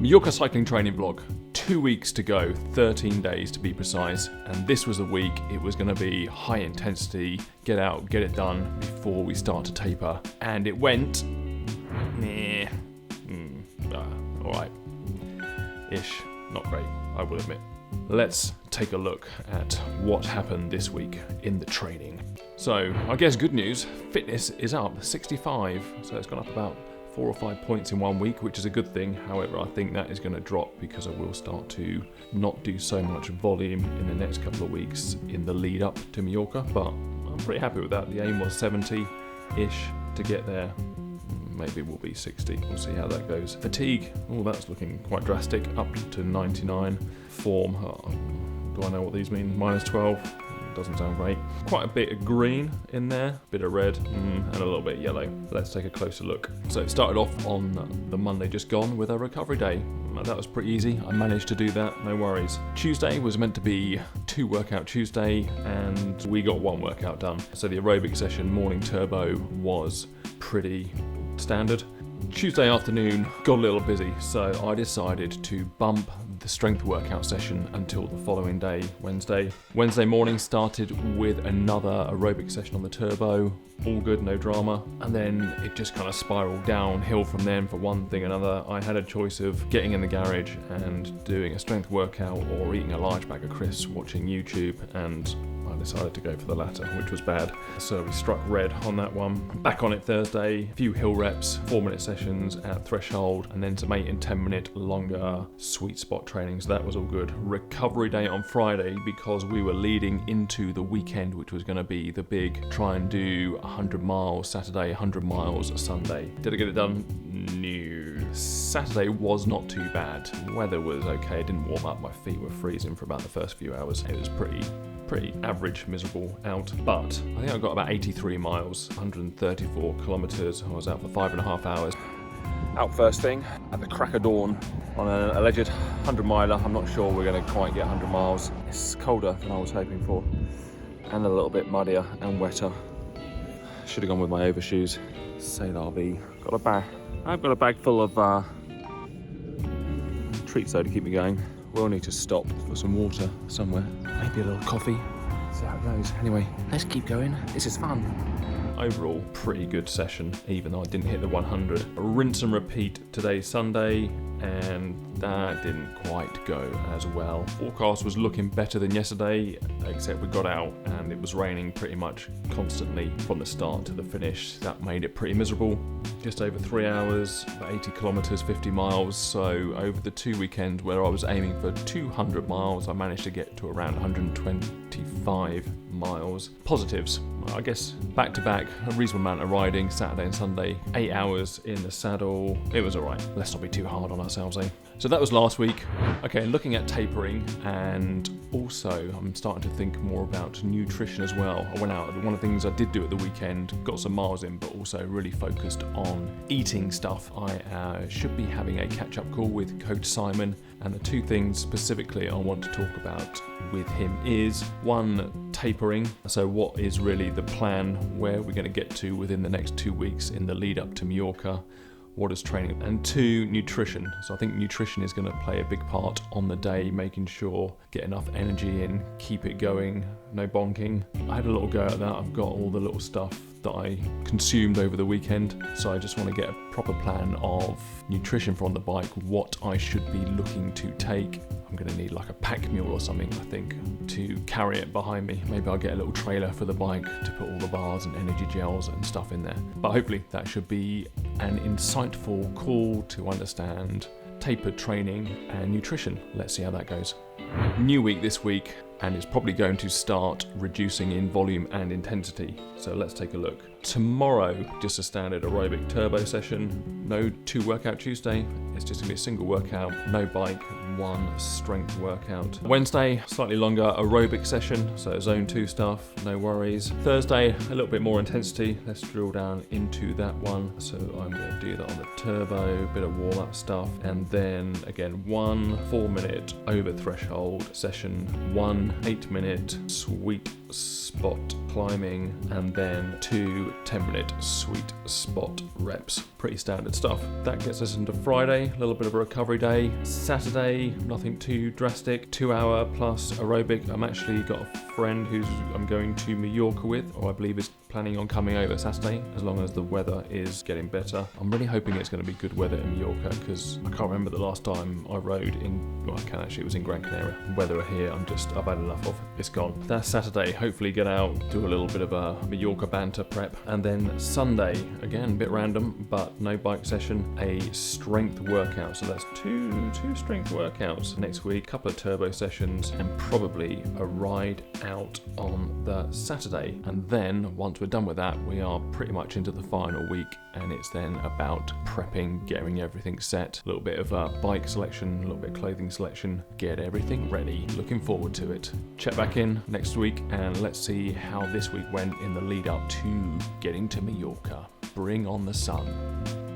Majorca cycling training vlog. 2 weeks to go, 13 days to be precise, and this was a week it was going to be high intensity, get out, get it done before we start to taper, and it went, alright, ish, not great, I will admit. Let's take a look at what happened this week in the training. So, I guess good news, fitness is up 65, so it's gone up about 4 or 5 points in 1 week, which is a good thing. However, I think that is going to drop because I will start to not do so much volume in the next couple of weeks in the lead up to Majorca, but I'm pretty happy with that. The aim was 70-ish to get there. Maybe we'll be 60. We'll see how that goes. Fatigue, that's looking quite drastic, up to 99. Form, do I know what these mean? -12. Doesn't sound great. Quite a bit of green in there, bit of red, and a little bit of yellow. Let's take a closer look. So it started off on the Monday just gone with a recovery day. That was pretty easy. I managed to do that, no worries. Tuesday was meant to be 2 workout Tuesday, and we got 1 workout done. So the aerobic session, morning turbo, was pretty standard. Tuesday afternoon got a little busy, so I decided to bump the strength workout session until the following day, Wednesday. Wednesday morning started with another aerobic session on the turbo, all good, no drama, and then it just kind of spiraled downhill from then for one thing another. I had a choice of getting in the garage and doing a strength workout or eating a large bag of crisps, watching YouTube, and I decided to go for the latter, which was bad. So we struck red on that one. Back on it Thursday, a few hill reps, 4-minute sessions at threshold, and then some 8 and 10 minute longer sweet spot training, so that was all good. Recovery day on Friday because we were leading into the weekend, which was going to be the big try and do 100 miles Saturday, 100 miles Sunday. Did I get it done? No. Saturday was not too bad. Weather was okay, it didn't warm up, my feet were freezing for about the first few hours. It was pretty average, miserable out, but I think I got about 83 miles, 134 kilometres. I was out for 5.5 hours. Out first thing at the crack of dawn on an alleged 100 miler. I'm not sure we're going to quite get 100 miles. It's colder than I was hoping for, and a little bit muddier and wetter. Should have gone with my overshoes. Say that'll be. Got a bag. I've got a bag full of treats though to keep me going. We'll need to stop for some water somewhere. Maybe a little coffee. See how it goes. Anyway, let's keep going. This is fun. Overall, pretty good session, even though I didn't hit the 100. Rinse and repeat today, Sunday, and that didn't quite go as well. Forecast was looking better than yesterday, except we got out and it was raining pretty much constantly from the start to the finish. That made it pretty miserable. Just over 3 hours, about 80 kilometres, 50 miles. So over the 2 weekends where I was aiming for 200 miles, I managed to get to around 125 miles. Positives, I guess back to back, a reasonable amount of riding, Saturday and Sunday, 8 hours in the saddle. It was alright. Let's not be too hard on ourselves, eh? So that was last week. Okay, looking at tapering, and also I'm starting to think more about nutrition as well. I went out, one of the things I did do at the weekend, got some miles in, but also really focused on eating stuff. I should be having a catch-up call with Coach Simon, and the 2 things specifically I want to talk about with him is 1, tapering. So what is really the plan, where we're going to get to within the next 2 weeks in the lead up to Majorca, what is training, and 2, nutrition. So I think nutrition is going to play a big part on the day, making sure get enough energy in, keep it going, no bonking. I had a little go at that. I've got all the little stuff that I consumed over the weekend, so I just want to get a proper plan of nutrition for on the bike, what I should be looking to take. I'm going to need like a pack mule or something, I think, to carry it behind me. Maybe I'll get a little trailer for the bike to put all the bars and energy gels and stuff in there. But hopefully that should be an insightful call to understand tapered training and nutrition. Let's see how that goes. New week this week, and it's probably going to start reducing in volume and intensity. So let's take a look. Tomorrow, just a standard aerobic turbo session. No 2 workout Tuesday. It's just going to be a single workout, no bike, 1 strength workout. Wednesday, slightly longer aerobic session, so zone 2 stuff, no worries. Thursday, a little bit more intensity. Let's drill down into that one. So I'm going to do that on the turbo, bit of warm up stuff, and then again 1 4-minute over threshold session, 1 8-minute sweet spot climbing, and then 2 10-minute sweet spot reps. Pretty standard stuff. That gets us into Friday, a little bit of a recovery day. Saturday, nothing too drastic, 2-hour plus aerobic. I'm actually got a friend I'm going to Majorca with, or I believe is planning on coming over Saturday, as long as the weather is getting better. I'm really hoping it's going to be good weather in Majorca, because I can't remember the last time I rode in, well, I can actually, it was in Gran Canaria. Weather here, I've had enough of. It's gone. That's Saturday. Hopefully get out, do a little bit of a Majorca banter prep. And then Sunday, again, a bit random, but no bike session, a strength workout. So that's two strength workouts next week, couple of turbo sessions, and probably a ride out on the Saturday. And then once we're done with that, we are pretty much into the final week, and it's then about prepping, getting everything set, a little bit of bike selection, a little bit of clothing selection, get everything ready. Looking forward to it. Check back in next week and let's see how this week went in the lead up to getting to Majorca. Bring on the sun.